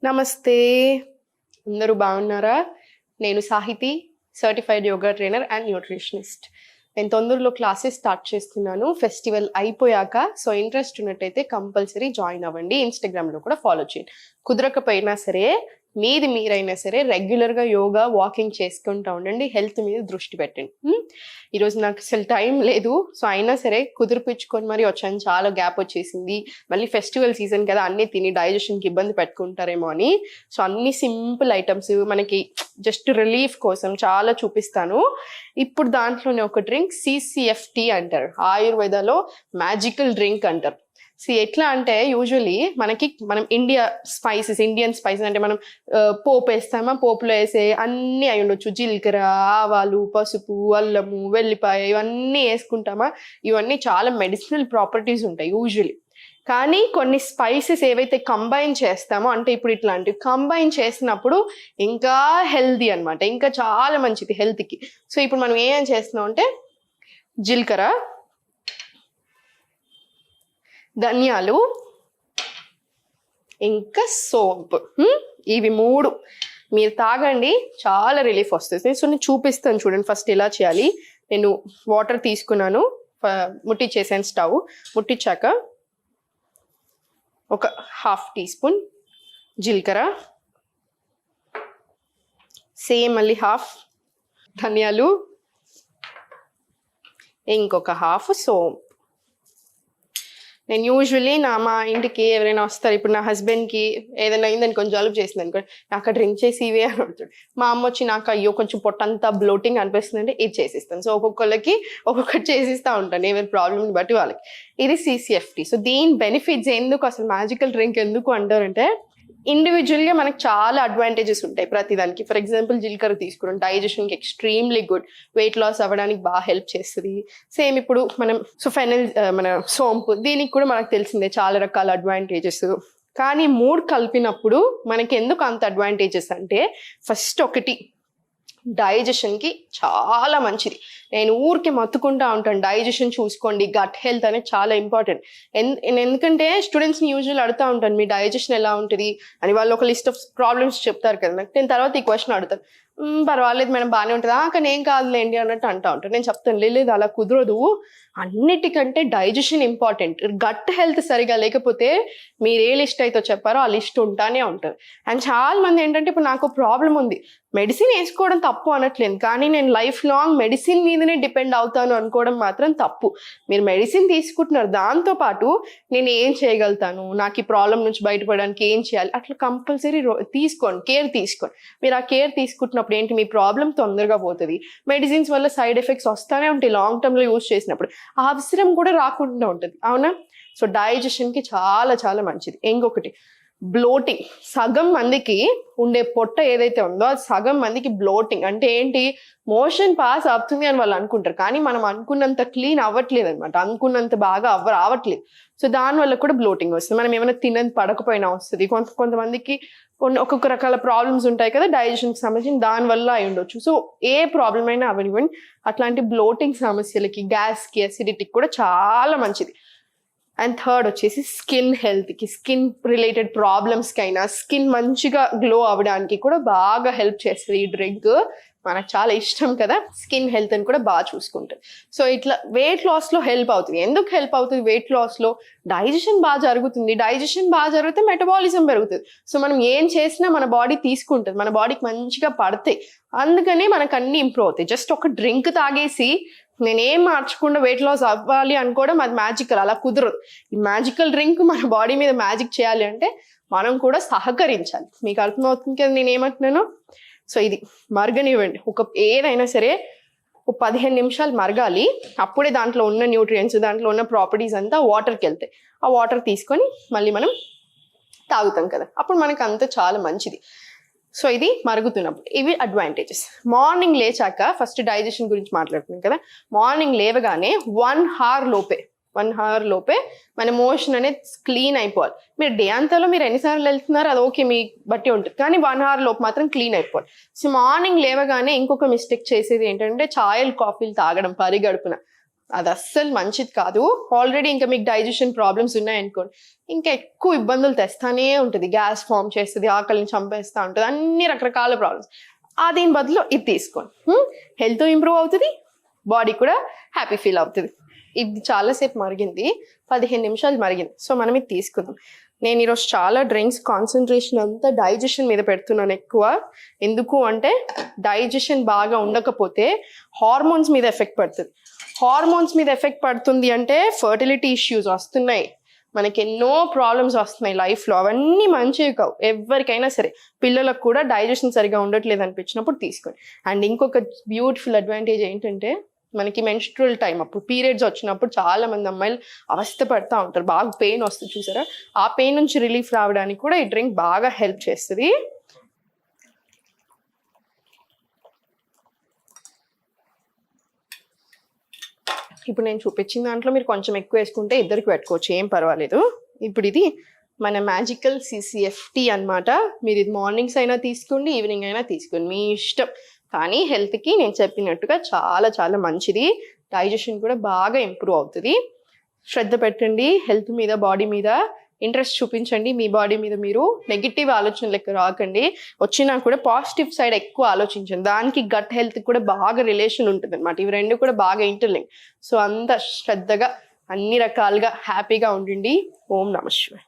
నమస్తే. అందరూ బాగున్నారా? నేను Sahiti, certified yoga trainer and nutritionist. నేను తొందరలో క్లాసెస్ స్టార్ట్ చేస్తున్నాను ఫెస్టివల్ అయిపోయాక. సో ఇంట్రెస్ట్ ఉన్నట్టయితే కంపల్సరీ జాయిన్ అవ్వండి. ఇన్స్టాగ్రామ్లో కూడా ఫాలో చేయండి. కుదరకపోయినా సరే మీరైనా సరే రెగ్యులర్గా యోగా వాకింగ్ చేసుకుంటూ ఉండండి. హెల్త్ మీద దృష్టి పెట్టండి. ఈరోజు నాకు అసలు టైం లేదు. సో అయినా సరే కుదిరిపించుకొని మరి వచ్చాను. చాలా గ్యాప్ వచ్చేసింది. మళ్ళీ ఫెస్టివల్ సీజన్ కదా, అన్నీ తిని డైజెషన్కి ఇబ్బంది పెట్టుకుంటారేమో అని. సో అన్ని సింపుల్ ఐటమ్స్ మనకి జస్ట్ రిలీఫ్ కోసం చాలా చూపిస్తాను. ఇప్పుడు దాంట్లోనే ఒక డ్రింక్ CCFT అంటారు. ఆయుర్వేదాలో మ్యాజికల్ డ్రింక్ అంటారు. ఎట్లా అంటే యూజువలీ మనం ఇండియన్ స్పైసెస్ అంటే మనం పోపు వేస్తామా, పోపులో వేసే అన్నీ అయి ఉండొచ్చు. జీలకర్ర, ఆవాలు, పసుపు, అల్లము, వెల్లిపాయ ఇవన్నీ వేసుకుంటామా. ఇవన్నీ చాలా మెడిసినల్ ప్రాపర్టీస్ ఉంటాయి యూజువలీ. కానీ కొన్ని స్పైసెస్ ఏవైతే కంబైన్ చేస్తామో, అంటే ఇప్పుడు ఇట్లాంటివి కంబైన్ చేసినప్పుడు ఇంకా హెల్దీ అనమాట, ఇంకా చాలా మంచిది హెల్త్కి. సో ఇప్పుడు మనం ఏం చేస్తున్నాం అంటే జీలకర్ర, ధనియాలు, ఇంకా సోంపు, ఇవి 3 మీరు తాగండి, చాలా రిలీఫ్ వస్తుంది. సో నేను చూపిస్తాను చూడండి. ఫస్ట్ ఎలా చేయాలి. నేను వాటర్ తీసుకున్నాను, ముట్టించేసాను స్టవ్. ముట్టించాక ఒక 1/2 టీ స్పూన్ జీలకర్ర, సేమ్ మళ్ళీ 1/2 ధనియాలు, ఇంకొక 1/2 సోంపు. నేను యూజువల్లీ మా ఇంటికి ఎవరైనా వస్తారు, ఇప్పుడు నా హస్బెండ్కి ఏదైనా అయిందని కొంచెం జలుబు చేసింది అనుకో, నాకు డ్రింక్ చేసి ఇవే అని అడుగుతాడు. మా అమ్మ వచ్చి నాకు అయ్యో కొంచెం పొట్టంతా బ్లోటింగ్ అనిపిస్తుంది అంటే ఇది చేసిస్తాను. సో ఒక్కొక్కరికి ఒక్కొక్కటి చేసిస్తూ ఉంటాను, ఎవరి ప్రాబ్లమ్ని బట్టి వాళ్ళకి. ఇది CCFT. సో దీని బెనిఫిట్స్ ఎందుకు, అసలు మ్యాజికల్ డ్రింక్ ఎందుకు అంటారంటే, ఇండివిజువల్గా మనకు చాలా అడ్వాంటేజెస్ ఉంటాయి ప్రతిదానికి. ఫర్ ఎగ్జాంపుల్ జీలకర్ర తీసుకున్నాం, డైజెషన్కి ఎక్స్ట్రీమ్లీ గుడ్, వెయిట్ లాస్ అవ్వడానికి బాగా హెల్ప్ చేస్తుంది. సేమ్ ఇప్పుడు మనం ఫెనల్, మన సోంపు, దీనికి కూడా మనకు తెలిసిందే చాలా రకాల అడ్వాంటేజెస్. కానీ 3 కలిపినప్పుడు మనకి ఎందుకు అంత అడ్వాంటేజెస్ అంటే, ఫస్ట్ ఒకటి డైజెషన్కి చాలా మంచిది. నేను ఊరికి మత్తుకుంటా ఉంటాను, డైజెషన్ చూసుకోండి, గట్ హెల్త్ అనేది చాలా ఇంపార్టెంట్. ఎందుకంటే స్టూడెంట్స్ని యూజువల్ అడుగుతూ ఉంటాను, మీ డైజెషన్ ఎలా ఉంటుంది అని. వాళ్ళు ఒక లిస్ట్ ఆఫ్ ప్రాబ్లమ్స్ చెప్తారు కదా నాకు. నేను తర్వాత ఈ క్వశ్చన్ అడుగుతాను, పర్వాలేదు మేడం బాగానే ఉంటుందా, కానీ ఏం కాదులేండి అన్నట్టు అంటూ ఉంటాను. నేను చెప్తాను, లేదు అలా కుదరదు, అన్నిటికంటే డైజెషన్ ఇంపార్టెంట్. గట్ హెల్త్ సరిగా లేకపోతే మీరు ఏ లిస్ట్ అయితే చెప్పారో ఆ లిస్ట్ ఉంటానే ఉంటుంది. అండ్ చాలా మంది ఏంటంటే, ఇప్పుడు నాకు ప్రాబ్లం ఉంది, మెడిసిన్ వేసుకోవడం తప్పు అనట్లేదు, కానీ నేను లైఫ్ లాంగ్ మెడిసిన్ మీదనే డిపెండ్ అవుతాను అనుకోవడం మాత్రం తప్పు. మీరు మెడిసిన్ తీసుకుంటున్నారు, దాంతోపాటు నేను ఏం చేయగలుగుతాను, నాకు ఈ ప్రాబ్లం నుంచి బయటపడడానికి ఏం చేయాలి, అట్లా కంపల్సరీ తీసుకోండి, కేర్ తీసుకోండి. మీరు ఆ కేర్ తీసుకుంటున్నప్పుడు ఏంటి, మీ ప్రాబ్లం తొందరగా పోతుంది. మెడిసిన్స్ వల్ల సైడ్ ఎఫెక్ట్స్ వస్తూనే ఉంటాయి లాంగ్ టర్మ్లో యూజ్ చేసినప్పుడు, ఆ అవసరం కూడా రాకుండా ఉంటుంది, అవునా. సో డైజెషన్కి చాలా చాలా మంచిది. ఇంకొకటి బ్లోటింగ్. సగం మందికి ఉండే పొట్ట ఏదైతే ఉందో అది సగం మందికి బ్లోటింగ్ అంటే ఏంటి, మోషన్ పాస్ అవుతుంది అని వాళ్ళు అనుకుంటారు, కానీ మనం అనుకున్నంత క్లీన్ అవ్వట్లేదు అనమాట, అనుకున్నంత బాగా రావట్లేదు. సో దానివల్ల కూడా బ్లోటింగ్ వస్తుంది. మనం ఏమైనా తినని పడకపోయినా వస్తుంది. కొంతమందికి ఒక్కొక్క రకాల ప్రాబ్లమ్స్ ఉంటాయి కదా డైజెషన్కి సంబంధించి, దానివల్ల అయి ఉండొచ్చు. సో ఏ ప్రాబ్లం అయినా అవనివ్వండి, అట్లాంటి బ్లోటింగ్ సమస్యలకి, గ్యాస్కి, అసిడిటీకి కూడా చాలా మంచిది. అండ్ థర్డ్ వచ్చేసి స్కిన్ హెల్త్కి, స్కిన్ రిలేటెడ్ ప్రాబ్లమ్స్కి అయినా, స్కిన్ మంచిగా గ్లో అవ్వడానికి కూడా బాగా హెల్ప్ చేస్తుంది ఈ డ్రింక్. మనకు చాలా ఇష్టం కదా స్కిన్ హెల్త్ అని కూడా బాగా చూసుకుంటుంది. సో ఇట్లా వెయిట్ లాస్లో హెల్ప్ అవుతుంది. ఎందుకు హెల్ప్ అవుతుంది వెయిట్ లాస్లో, డైజెషన్ బాగా జరుగుతుంది. డైజెషన్ బాగా జరిగితే మెటబాలిజం పెరుగుతుంది. సో మనం ఏం చేసినా మన బాడీ తీసుకుంటుంది, మన బాడీకి మంచిగా పడతాయి. అందుకనే మనకు అన్ని ఇంప్రూవ్ అవుతాయి. జస్ట్ ఒక డ్రింక్ తాగేసి నేనేం మార్చకుండా వెయిట్ లాస్ అవ్వాలి అనుకోవడం అది మ్యాజికల్, అలా కుదరదు. ఈ మ్యాజికల్ డ్రింక్ మన బాడీ మీద మ్యాజిక్ చేయాలి అంటే మనం కూడా సహకరించాలి. మీకు అర్థమవుతుంది కదా నేనేమంటున్నాను. సో ఇది మరగనివ్వండి, ఏదైనా సరే 15 నిమిషాలు మరగాలి. అప్పుడే దాంట్లో ఉన్న న్యూట్రియంట్స్, దాంట్లో ఉన్న ప్రాపర్టీస్ అంతా వాటర్కి వెళ్తాయి. ఆ వాటర్ తీసుకొని మళ్ళీ మనం తాగుతాం కదా, అప్పుడు మనకు అంతా చాలా మంచిది. సో ఇది మరుగుతున్నప్పుడు ఇవి అడ్వాంటేజెస్. మార్నింగ్ లేచాక ఫస్ట్ డైజెషన్ గురించి మాట్లాడుతున్నాం కదా, మార్నింగ్ లేవగానే 1 అవర్ లోపే మన మోషన్ అనేది క్లీన్ అయిపోవాలి. మీరు డే అంతాలో మీరు ఎన్నిసార్లు వెళ్తున్నారు అది ఓకే, మీ బట్టి ఉంటుంది, కానీ 1 అవర్ లోపు మాత్రం క్లీన్ అయిపోవాలి. సో మార్నింగ్ లేవగానే ఇంకొక మిస్టేక్ చేసేది ఏంటంటే, చాయలు కాఫీలు తాగడం పరిగడుపున. అది అస్సలు మంచిది కాదు. ఆల్రెడీ ఇంకా మీకు డైజెషన్ ప్రాబ్లమ్స్ ఉన్నాయనుకోండి, ఇంకా ఎక్కువ ఇబ్బందులు తెస్తానే ఉంటుంది. గ్యాస్ ఫామ్ చేస్తుంది, ఆకలిని చంపేస్తూ ఉంటుంది, అన్ని రకరకాల ప్రాబ్లమ్స్. దీని బదులు ఇది తీసుకోండి, హెల్త్ ఇంప్రూవ్ అవుతుంది, బాడీ కూడా హ్యాపీ ఫీల్ అవుతుంది. ఇది చాలాసేపు మరిగింది, 15 నిమిషాలు మరిగింది. సో మనం ఇది తీసుకుందాం. నేను ఈరోజు చాలా డ్రింక్స్ కాన్సన్ట్రేషన్ అంతా డైజెషన్ మీద పెడుతున్నాను ఎక్కువ. ఎందుకు అంటే డైజెషన్ బాగా ఉండకపోతే హార్మోన్స్ మీద ఎఫెక్ట్ పడుతుంది. హార్మోన్స్ మీద ఎఫెక్ట్ పడుతుంది అంటే ఫర్టిలిటీ ఇష్యూస్ వస్తున్నాయి, మనకి ఎన్నో ప్రాబ్లమ్స్ వస్తున్నాయి లైఫ్లో. అవన్నీ మంచివి కావు ఎవరికైనా సరే. పిల్లలకు కూడా డైజెషన్ సరిగా ఉండట్లేదు అనిపించినప్పుడు తీసుకోండి. అండ్ ఇంకొక బ్యూటిఫుల్ అడ్వాంటేజ్ ఏంటంటే మనకి మెన్స్ట్రువల్ టైం అప్పుడు పీరియడ్స్ వచ్చినప్పుడు చాలా మంది అమ్మాయిలు అవస్థ పడుతూ ఉంటారు, బాగా పెయిన్ వస్తుంది చూసారా, ఆ పెయిన్ నుంచి రిలీఫ్ రావడానికి కూడా ఈ డ్రింక్ బాగా హెల్ప్ చేస్తుంది. ఇప్పుడు నేను చూపించిన దాంట్లో మీరు కొంచెం ఎక్కువ వేసుకుంటే ఇద్దరికి పెట్టుకోవచ్చు, ఏం పర్వాలేదు. ఇప్పుడు ఇది మన మ్యాజికల్ CCFT అన్నమాట. మీరు ఇది మార్నింగ్స్ అయినా తీసుకోండి, ఈవినింగ్ అయినా తీసుకోండి, మీ ఇష్టం. కానీ హెల్త్కి నేను చెప్పినట్టుగా చాలా చాలా మంచిది. డైజెషన్ కూడా బాగా ఇంప్రూవ్ అవుతుంది. శ్రద్ధ పెట్టండి హెల్త్ మీద, బాడీ మీద ఇంట్రెస్ట్ చూపించండి. మీ బాడీ మీద మీరు నెగిటివ్ ఆలోచనలకు రాకండి, వచ్చినా కూడా పాజిటివ్ సైడ్ ఎక్కువ ఆలోచించండి. దానికి గట్ హెల్త్ కూడా బాగా రిలేషన్ ఉంటుంది అనమాట. ఇవి రెండు కూడా బాగా ఇంటర్లింక్. సో అంత శ్రద్ధగా అన్ని రకాలుగా హ్యాపీగా ఉండండి. ఓం నమః శివాయ.